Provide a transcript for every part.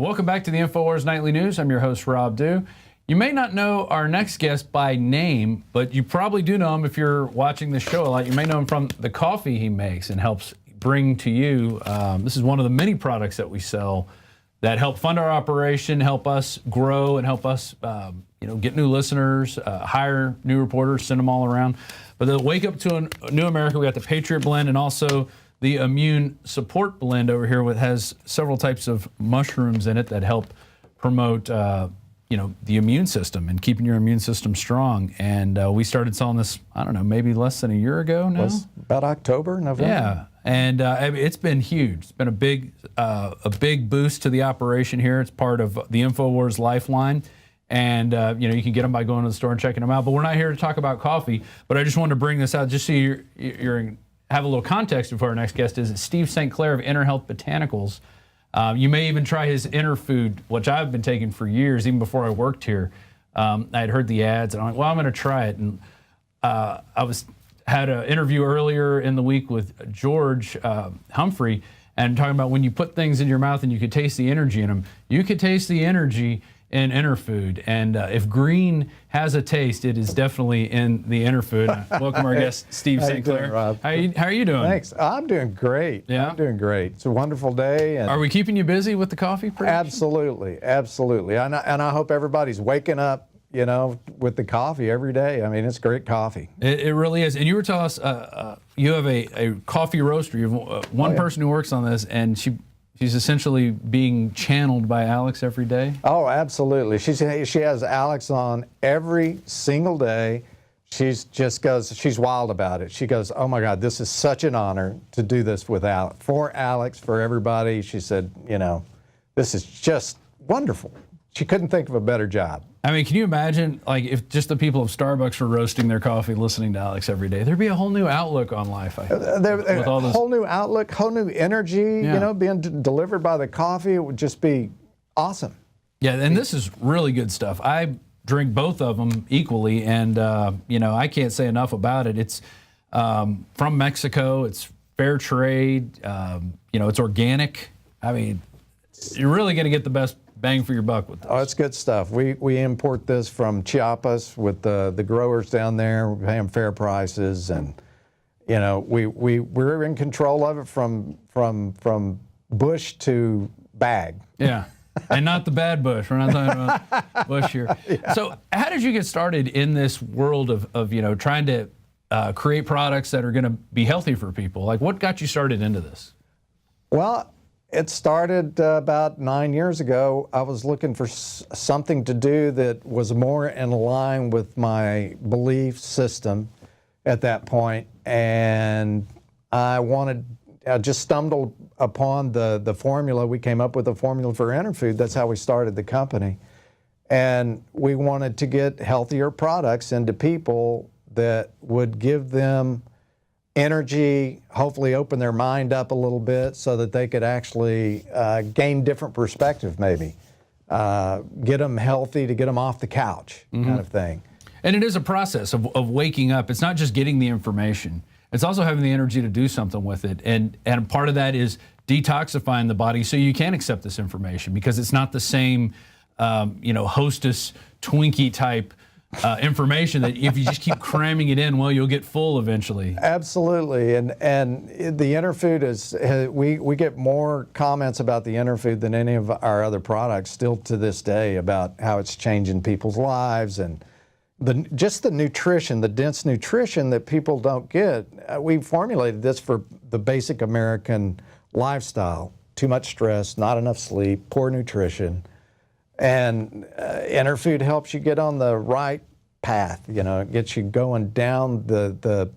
Welcome back to the InfoWars Nightly News. I'm your host, Rob Dew. You may not know our next guest by name, but you probably do know him if you're watching this show a lot. You may know him from the coffee he makes and helps bring to you. This is one of the many products that we sell that help fund our operation, help us grow, and help us get new listeners, hire new reporters, send them all around. But the Wake Up to a New America, we got the Patriot Blend and also the Immune Support Blend over here, which has several types of mushrooms in it that help promote, the immune system and keeping your immune system strong. And we started selling this, I don't know, maybe less than a year ago now. Was about October, November. Yeah, and it's been huge. It's been a big boost to the operation here. It's part of the InfoWars Lifeline. And, you can get them by going to the store and checking them out. But we're not here to talk about coffee. But I just wanted to bring this out just so you're have a little context before our next guest is Steve St. Clair of Inner Health Botanicals. You may even try his Inner Food, which I've been taking for years, even before I worked here. I had heard the ads, and I'm like, well, I'm going to try it. And I had an interview earlier in the week with George Humphrey, and talking about when you put things in your mouth and you could taste the energy in them. You could taste the energy in Inner Food, and if green has a taste, it is definitely in the Inner Food. Welcome our guest, Steve St. Clair. Rob? How are you doing? Thanks. I'm doing great. Yeah? I'm doing great. It's a wonderful day. And are we keeping you busy with the coffee production? Absolutely, absolutely. And I hope everybody's waking up, with the coffee every day. I mean, it's great coffee. It really is. And you were telling us you have a coffee roaster. You have one person who works on this, and she's essentially being channeled by Alex every day? Oh, absolutely. She has Alex on every single day. She's wild about it. She goes, oh my God, this is such an honor to do this for Alex, for everybody. She said, this is just wonderful. She couldn't think of a better job. I mean, can you imagine, if just the people of Starbucks were roasting their coffee, listening to Alex every day? There'd be a whole new outlook on life. Whole new outlook, whole new energy, being delivered by the coffee. It would just be awesome. Yeah, and this is really good stuff. I drink both of them equally, and, I can't say enough about it. It's from Mexico. It's fair trade. It's organic. I mean, you're really going to get the best bang for your buck with this. Oh, it's good stuff. We import this from Chiapas with the growers down there. We pay them fair prices, and we're in control of it from bush to bag. Yeah, and not the bad bush. We're not talking about bush here. Yeah. So, how did you get started in this world of trying to create products that are going to be healthy for people? Like, what got you started into this? Well, it started about 9 years ago. I was looking for something to do that was more in line with my belief system at that point, and I just stumbled upon the formula. We came up with a formula for Inner Food. That's how we started the company, and we wanted to get healthier products into people that would give them energy, hopefully open their mind up a little bit so that they could actually gain different perspective, maybe. Get them healthy, to get them off the couch, kind of thing. And it is a process of waking up. It's not just getting the information. It's also having the energy to do something with it. And part of that is detoxifying the body so you can accept this information, because it's not the same, Hostess Twinkie type information that if you just keep cramming it in, well, you'll get full eventually. Absolutely, and the Inner Food we get more comments about the Inner Food than any of our other products still to this day, about how it's changing people's lives, and just the nutrition, the dense nutrition that people don't get. We formulated this for the basic American lifestyle: too much stress, not enough sleep, poor nutrition. And Inner Food helps you get on the right path, it gets you going down the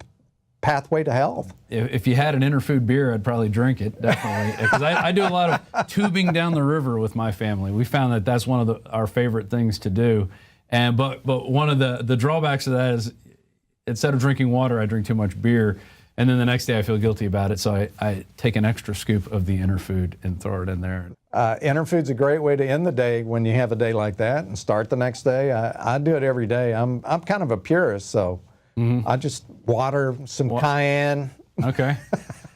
pathway to health. If you had an Inner Food beer, I'd probably drink it, definitely. Because I do a lot of tubing down the river with my family. We found that that's one of our favorite things to do. But one of the drawbacks of that is, instead of drinking water, I drink too much beer. And then the next day I feel guilty about it, so I take an extra scoop of the Inner Food and throw it in there. Inner Food's a great way to end the day when you have a day like that, and start the next day. I do it every day. I'm kind of a purist, so I just water, some cayenne. Okay.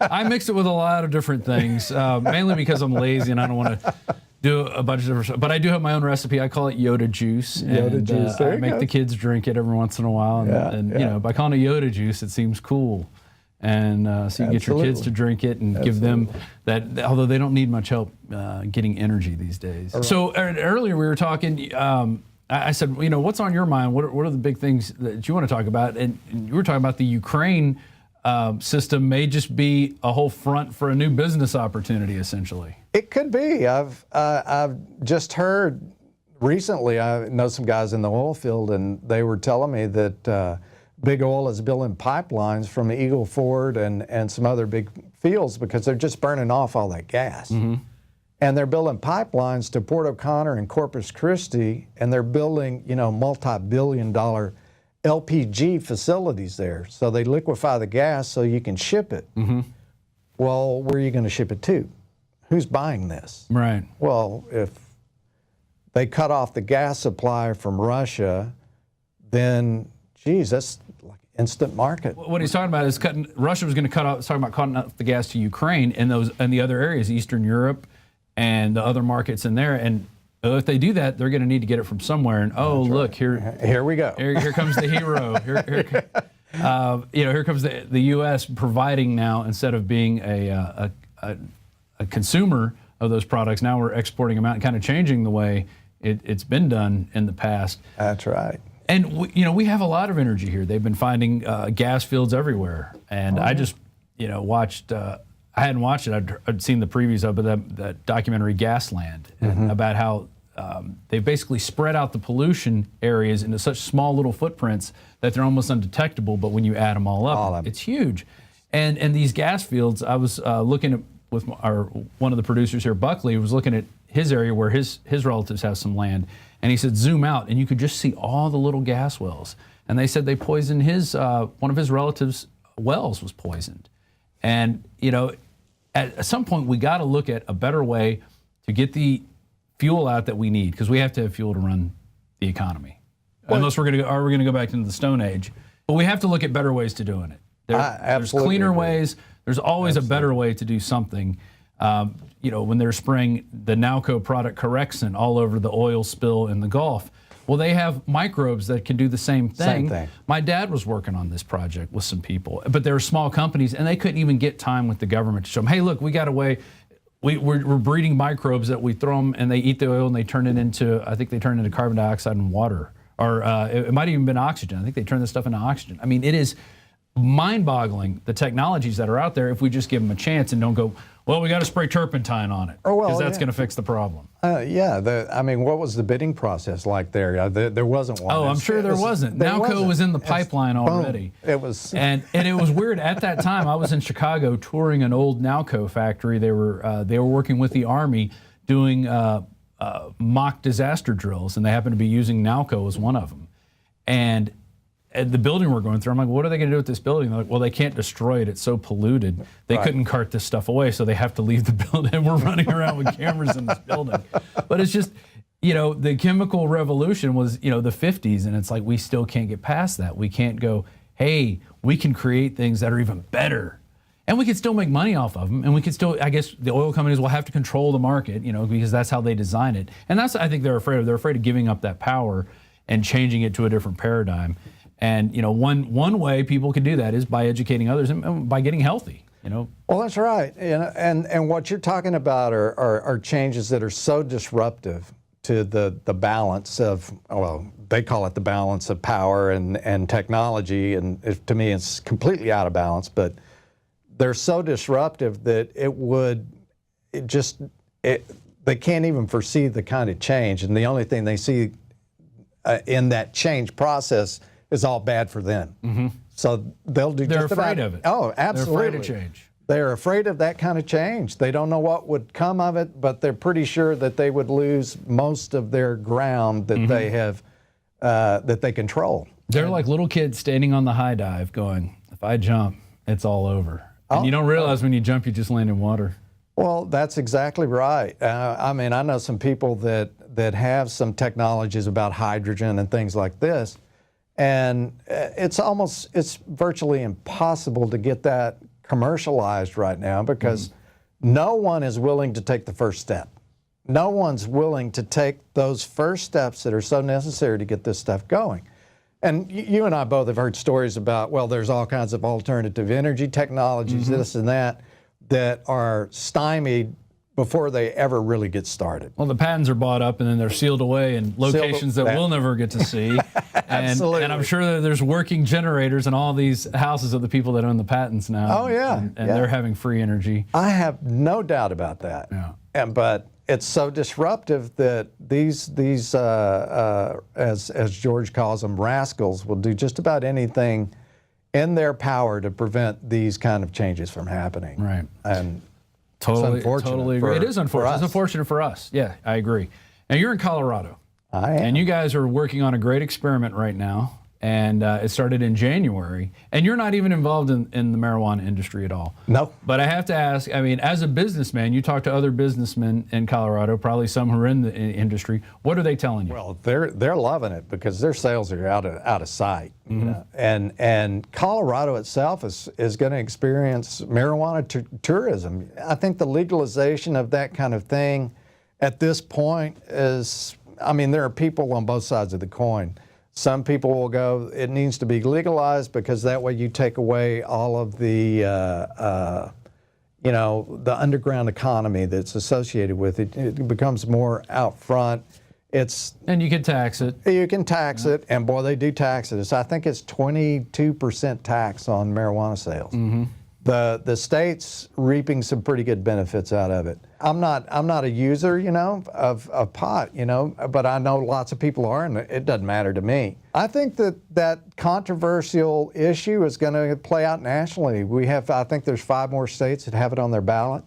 I mix it with a lot of different things, mainly because I'm lazy and I don't want to do a bunch of different stuff. But I do have my own recipe. I call it Yoda juice. Yoda juice. There I you make go. the kids drink it every once in a while. And, you know, by calling it Yoda juice, it seems cool. And so you get your kids to drink it and give them that, although they don't need much help getting energy these days. So earlier we were talking, I said, you know, what's on your mind? What are the big things that you want to talk about? And you were talking about the Ukraine system may just be a whole front for a new business opportunity, essentially. It could be. I've just heard recently, I know some guys in the oil field, and they were telling me that Big Oil is building pipelines from Eagle Ford and some other big fields because they're just burning off all that gas. And they're building pipelines to Port O'Connor and Corpus Christi, and they're building, you know, multi-billion-dollar LPG facilities there. So they liquefy the gas so you can ship it. Well, where are you going to ship it to? Who's buying this? Right. Well, if they cut off the gas supply from Russia, then, geez, that's like instant market. What he's talking about is Russia was going to cut off. Talking about cutting off the gas to Ukraine and the other areas, Eastern Europe, and the other markets in there. And if they do that, they're going to need to get it from somewhere. And look Here we go. Here comes the hero. Here comes the U.S. providing now, instead of being a consumer of those products. Now we're exporting them out and kind of changing the way it's been done in the past. That's right. And we have a lot of energy here. They've been finding gas fields everywhere. And I just watched. I hadn't watched it. I'd seen the previews of that documentary Gasland, and about how they've basically spread out the pollution areas into such small little footprints that they're almost undetectable. But when you add them all up, it's huge. And these gas fields, I was looking at with one of the producers here, Buckley, was looking at his area where his relatives have some land, and he said zoom out and you could just see all the little gas wells. And they said they poisoned one of his relatives' wells was poisoned. And at some point we got to look at a better way to get the fuel out that we need, because we have to have fuel to run the economy. Unless we're going to go back into the Stone Age. But we have to look at better ways to doing it. There's cleaner ways. There's always a better way to do something. When they're spraying the Nalco product Corexin all over the oil spill in the Gulf, well, they have microbes that can do the same thing. My dad was working on this project with some people, but they were small companies, and they couldn't even get time with the government to show them, hey, look, we got a way. We're breeding microbes that we throw them, and they eat the oil, and they turn it into, I think they turn it into carbon dioxide and water. Or it might have even been oxygen. I think they turn this stuff into oxygen. I mean, it is mind-boggling, the technologies that are out there, if we just give them a chance and don't go, well, we got to spray turpentine on it, because that's going to fix the problem. What was the bidding process like there? There wasn't one. I'm sure there wasn't. Nalco was in the pipeline already. It was, and it was weird. At that time, I was in Chicago touring an old Nalco factory. They were working with the Army doing mock disaster drills, and they happened to be using Nalco as one of them. And at the building we're going through, I'm like, what are they going to do with this building? They're like, well, they can't destroy it. It's so polluted. They couldn't cart this stuff away, so they have to leave the building. And we're running around with cameras in this building. But it's just, the chemical revolution was, the 50s, and it's like we still can't get past that. We can't go, hey, we can create things that are even better. And we can still make money off of them, and we can still, I guess, the oil companies will have to control the market, because that's how they design it. And that's, I think, they're afraid of. They're afraid of giving up that power and changing it to a different paradigm. And one way people can do that is by educating others and by getting healthy. Well, that's right. And what you're talking about are changes that are so disruptive to the balance of, well, they call it the balance of power and technology, and to me it's completely out of balance. But they're so disruptive that they can't even foresee the kind of change, and the only thing they see in that change process is all bad for them. So they'll do They're just about... afraid of it. Oh, absolutely. They're afraid of change. They're afraid of that kind of change. They don't know what would come of it, but they're pretty sure that they would lose most of their ground that they have, that they control. They're like little kids standing on the high dive going, if I jump, it's all over. And you don't realize when you jump, you just land in water. Well, that's exactly right. I know some people that have some technologies about hydrogen and things like this, and it's virtually impossible to get that commercialized right now because no one is willing to take the first step. no one's willing to take those first steps that are so necessary to get this stuff going. And you and I both have heard stories about, well, there's all kinds of alternative energy technologies, this and that are stymied before they ever really get started. Well, the patents are bought up and then they're sealed away in locations that we'll never get to see. Absolutely. And I'm sure that there's working generators in all these houses of the people that own the patents now. Oh, yeah. And they're having free energy. I have no doubt about that. Yeah. But it's so disruptive that these as George calls them, rascals, will do just about anything in their power to prevent these kind of changes from happening. Right. And Totally agree. It is unfortunate. It's unfortunate for us. Yeah, I agree. Now, you're in Colorado. I am. And you guys are working on a great experiment right now. And it started in January. And you're not even involved in the marijuana industry at all. No. But I have to ask, I mean, as a businessman, you talk to other businessmen in Colorado, probably some who are in the industry. What are they telling you? Well, they're loving it because their sales are out of sight. You know? And Colorado itself is going to experience marijuana tourism. I think the legalization of that kind of thing at this point is, I mean, there are people on both sides of the coin. Some people will go, it needs to be legalized because that way you take away all of the, the underground economy that's associated with it. It becomes more out front. And you can tax it. You can tax it, and boy, they do tax it. I think it's 22% tax on marijuana sales. The state's reaping some pretty good benefits out of it. I'm not a user, of pot, but I know lots of people are, and it doesn't matter to me. I think that controversial issue is going to play out nationally. I think there's 5 more states that have it on their ballot.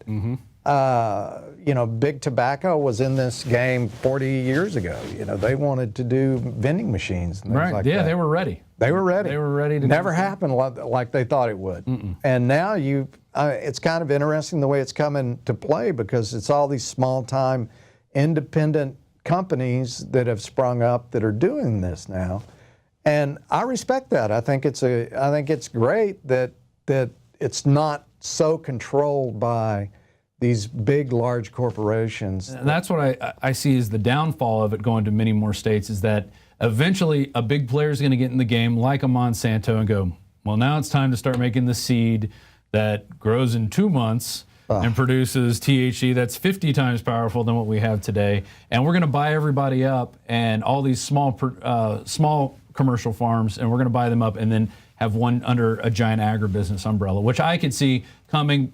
Big Tobacco was in this game 40 years ago. They wanted to do vending machines and things like that. They were ready. They were ready. They were ready to Never happened like they thought it would. And now it's kind of interesting the way it's coming to play because it's all these small-time independent companies that have sprung up that are doing this now. And I respect that. I think it's great that it's not so controlled by these big, large corporations. And that's what I see as the downfall of it going to many more states is that eventually a big player is going to get in the game like a Monsanto and go, well, now it's time to start making the seed that grows in 2 months and produces THC that's 50 times powerful than what we have today. And we're going to buy everybody up and all these small commercial farms, and we're going to buy them up and then have one under a giant agribusiness umbrella, which I could see coming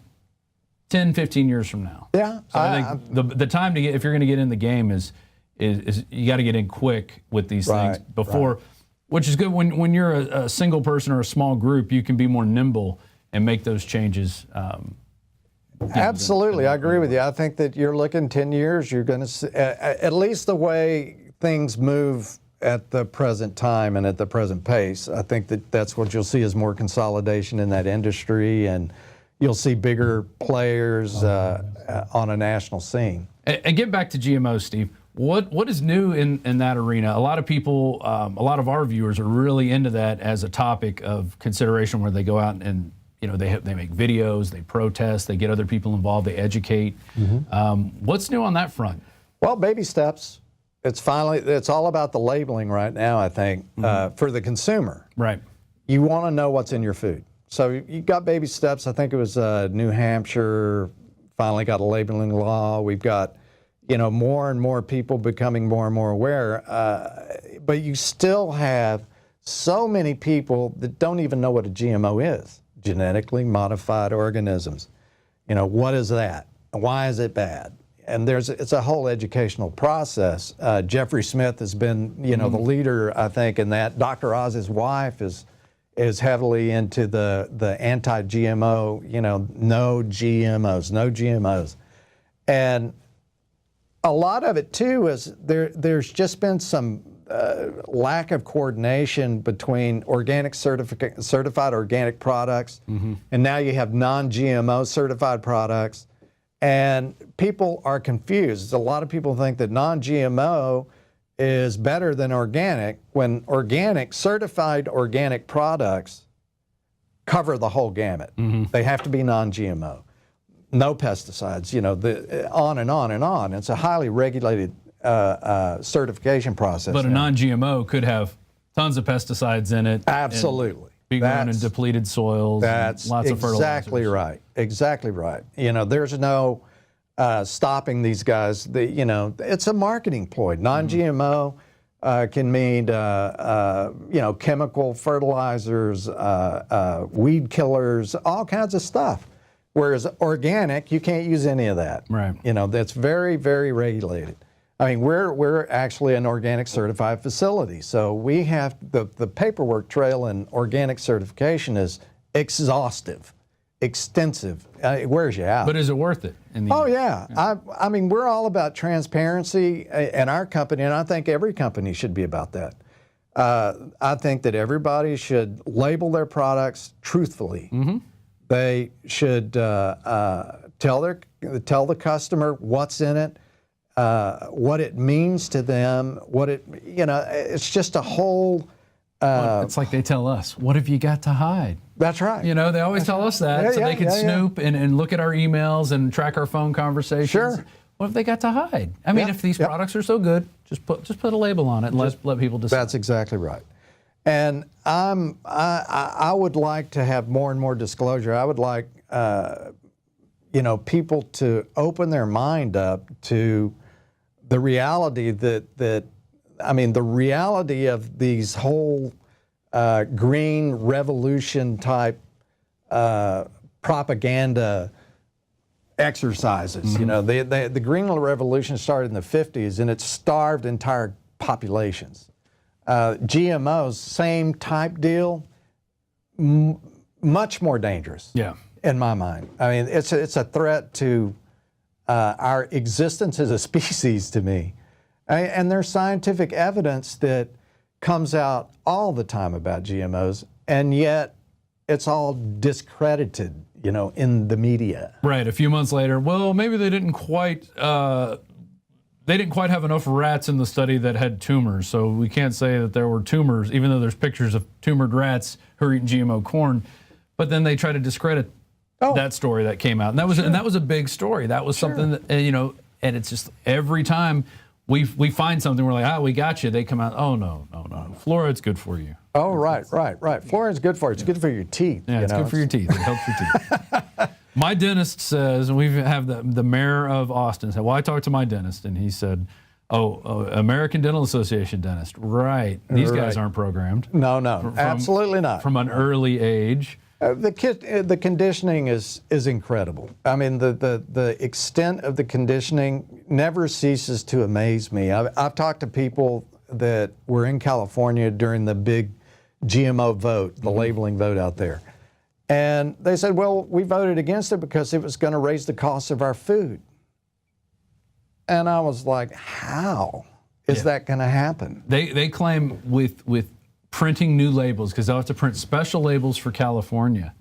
10, 15 years from now. Yeah. So I think the time to get, if you're going to get in the game is you got to get in quick with these things before, which is good when you're a single person or a small group, you can be more nimble and make those changes. Absolutely. I agree with you. I think that you're looking 10 years, you're going to see, at least the way things move at the present time and at the present pace, I think that's what you'll see is more consolidation in that industry, and you'll see bigger players on a national scene. And get back to GMOs, Steve. What is new in that arena? A lot of people, a lot of our viewers are really into that as a topic of consideration, where they go out and they make videos, they protest, they get other people involved, they educate. What's new on that front? Well, baby steps. It's all about the labeling right now, I think, for the consumer. Right. You want to know what's in your food. So you got baby steps. I think it was New Hampshire finally got a labeling law. We've got, more and more people becoming more and more aware. But you still have so many people that don't even know what a GMO is, genetically modified organisms. What is that? Why is it bad? And it's a whole educational process. Jeffrey Smith has been, the leader, I think, in that. Dr. Oz's wife is heavily into the anti-GMO, no GMOs. And a lot of it, too, is there's just been some lack of coordination between certified organic products, and now you have non-GMO certified products. And people are confused. A lot of people think that non-GMO is better than organic, when certified organic products cover the whole gamut. They have to be non-GMO. no pesticides, on and on and on. It's a highly regulated certification process. But a now. non-GMO could have tons of pesticides in it. Absolutely. Be grown in depleted soils. That's and lots of fertilizers. exactly right. Exactly right. There's no stopping these guys. It's a marketing ploy. Non-GMO can mean, chemical fertilizers, weed killers, all kinds of stuff. Whereas organic, you can't use any of that. Right. That's very, very regulated. I mean, we're actually an organic certified facility, so we have the paperwork trail in organic certification is exhaustive, extensive. It wears you out. But is it worth it? Oh yeah. I mean, we're all about transparency in our company, and I think every company should be about that. I think that everybody should label their products truthfully. Mm-hmm. They should tell the customer what's in it. What it means to them, it's just a whole. It's like they tell us, what have you got to hide? That's right. They always tell us that, so they can snoop and look at our emails and track our phone conversations. Sure. What have they got to hide? I mean, if these products are so good, just put a label on it and let people decide. That's exactly right. And I would like to have more and more disclosure. I would like people to open their mind up to the reality the reality of these whole green revolution type propaganda exercises. Mm-hmm. The green revolution started in the 50s, and it starved entire populations. GMOs, same type deal, much more dangerous. Yeah. In my mind. I mean, it's a threat to our existence as a species to me. And there's scientific evidence that comes out all the time about GMOs, and yet it's all discredited, in the media. Right. A few months later, well, maybe they didn't quite have enough rats in the study that had tumors, so we can't say that there were tumors, even though there's pictures of tumored rats who are eating GMO corn. But then they try to discredit that story that came out, and that was a big story. That was something that and it's just every time we find something, we're like, we got you. They come out, oh no, fluoride's good for you. Oh right. Fluoride's good for you. It's good for your teeth. Yeah, it's good for your teeth. It helps your teeth. My dentist says, and we have the mayor of Austin said, well, I talked to my dentist, and he said, American Dental Association dentist, right? These guys aren't programmed. No, absolutely not. From an early age. The conditioning is incredible. I mean, the extent of the conditioning never ceases to amaze me. I've talked to people that were in California during the big GMO vote, the labeling vote out there. And they said, well, we voted against it because it was going to raise the cost of our food. And I was like, how is that going to happen? They claim with printing new labels, because they'll have to print special labels for California.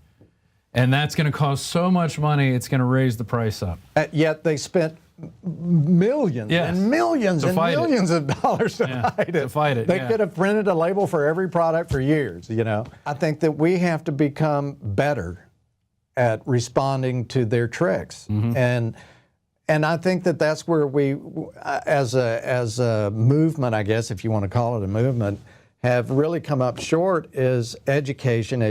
And that's going to cost so much money, it's going to raise the price up. Yet they spent millions and millions and millions of dollars to fight it. They could have printed a label for every product for years, I think that we have to become better at responding to their tricks. Mm-hmm. And I think that that's where we, as a movement, I guess, if you want to call it a movement, have really come up short is education.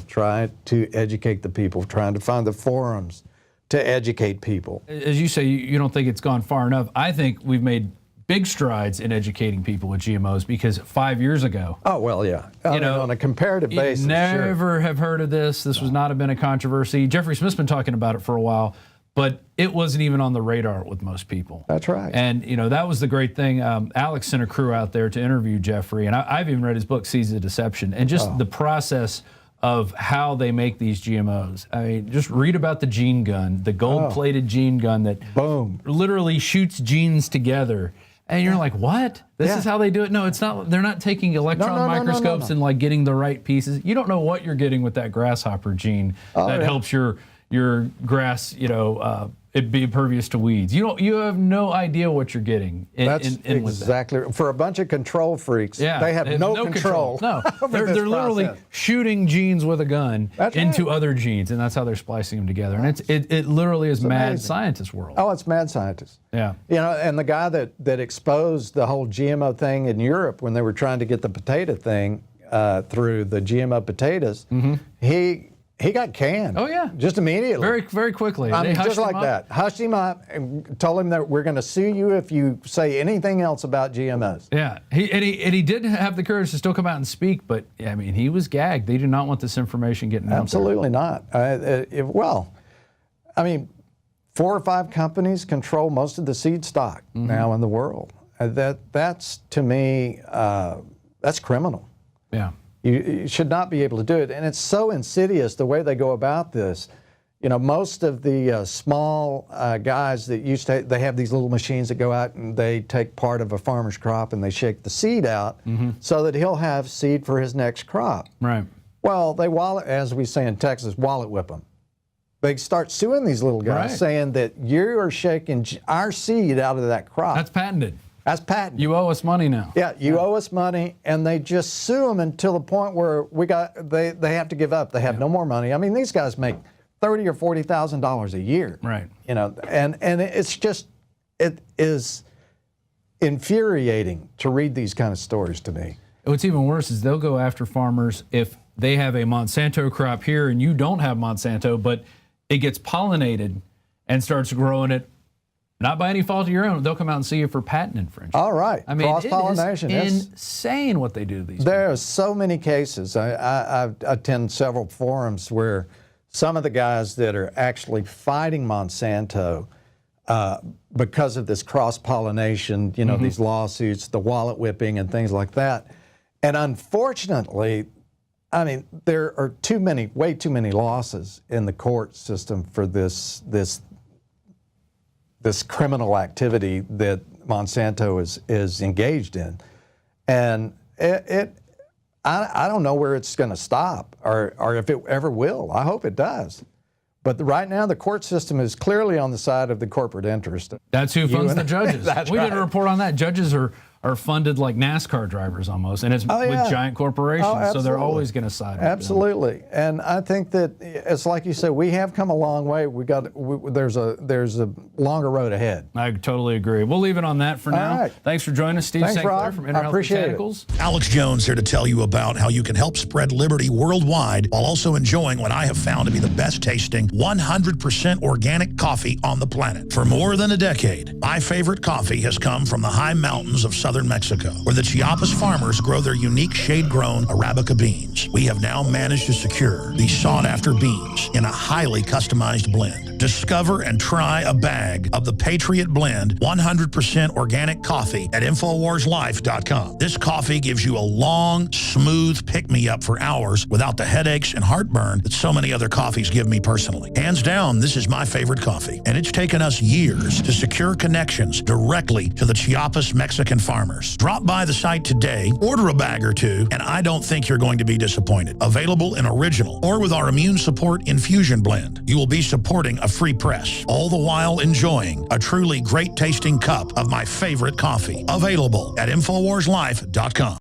Try to educate the people, trying to find the forums to educate people. As you say, you don't think it's gone far enough. I think we've made big strides in educating people with GMOs, because 5 years ago. Oh, well, yeah. On a comparative basis. Never have heard of this. This was not have been a controversy. Jeffrey Smith's been talking about it for a while, but it wasn't even on the radar with most people. That's right. And, that was the great thing. Alex sent a crew out there to interview Jeffrey, and I've even read his book, Seeds of Deception, and just the process of how they make these GMOs. I mean, just read about the gene gun, the gold-plated gene gun that literally shoots genes together. And you're like, what? This is how they do it? No, it's not. They're not taking electron microscopes and like getting the right pieces. You don't know what you're getting with that grasshopper gene that helps your grass, it be impervious to weeds. You have no idea what you're getting. That's with that. exactly for a bunch of control freaks. Yeah, they have no control. No, over they're this literally process. shooting genes with a gun That's into right. other genes, and that's how they're splicing them together. And it literally is mad amazing. scientist world. Oh, it's mad scientists. Yeah. You know, and the guy that exposed the whole GMO thing in Europe when they were trying to get the potato thing through the GMO potatoes, he got canned. Oh, yeah. Just immediately. Very, very quickly. I They mean, hushed just him like up. that. Hushed him up and told him that we're going to sue you if you say anything else about GMOs. Yeah, he did have the courage to still come out and speak, but I mean, he was gagged. They do not want this information getting out there. Absolutely not. Well, I mean, 4 or 5 companies control most of the seed stock now in the world. That's to me, that's criminal. Yeah. You should not be able to do it. And it's so insidious the way they go about this. You know, most of the small guys that used to, they have these little machines that go out and they take part of a farmer's crop and they shake the seed out so that he'll have seed for his next crop. Right. Well, they wallet, as we say in Texas, wallet whip them. They start suing these little guys Right. saying that you are shaking our seed out of that crop. That's patented. That's patent. You owe us money now. Yeah, you owe us money, and they just sue them until the point where they have to give up. They have no more money. I mean, these guys make $30,000 or $40,000 a year. Right. You know, and it's just, it is infuriating to read these kind of stories to me. What's even worse is they'll go after farmers if they have a Monsanto crop here and you don't have Monsanto, but it gets pollinated and starts growing it, not by any fault of your own. They'll come out and sue you for patent infringement. All right, I mean, cross-pollination. it is insane what they do to these people. There are so many cases. I attend several forums where some of the guys that are actually fighting Monsanto because of this cross-pollination, you know, these lawsuits, the wallet whipping and things like that. And unfortunately, I mean, there are way too many losses in the court system for this criminal activity that Monsanto is engaged in. And I don't know where it's going to stop or if it ever will. I hope it does. But right now, the court system is clearly on the side of the corporate interest. That's who funds the judges. That's We did right. a report on that. Judges are funded like NASCAR drivers almost, and it's yeah. with giant corporations, so they're absolutely. always going to side with them. Absolutely, and I think that it's like you said, we have come a long way. There's a longer road ahead. I totally agree. We'll leave it on that for now. right. Thanks for joining us, Steve Thanks, St. Clair Rob. from I Inner Health appreciate it. Botanicals. Alex Jones here to tell you about how you can help spread liberty worldwide while also enjoying what I have found to be the best tasting 100% organic coffee on the planet. For more than a decade, my favorite coffee has come from the high mountains of southern Mexico, where the Chiapas farmers grow their unique shade-grown Arabica beans. We have now managed to secure these sought-after beans in a highly customized blend. Discover and try a bag of the Patriot Blend 100% organic coffee at InfoWarsLife.com. This coffee gives you a long, smooth pick-me-up for hours without the headaches and heartburn that so many other coffees give me personally. Hands down, this is my favorite coffee, and it's taken us years to secure connections directly to the Chiapas Mexican farmers. Drop by the site today, order a bag or two, and I don't think you're going to be disappointed. Available in original or with our immune support infusion blend. You will be supporting a free press, all the while enjoying a truly great tasting cup of my favorite coffee. Available at InfoWarsLife.com.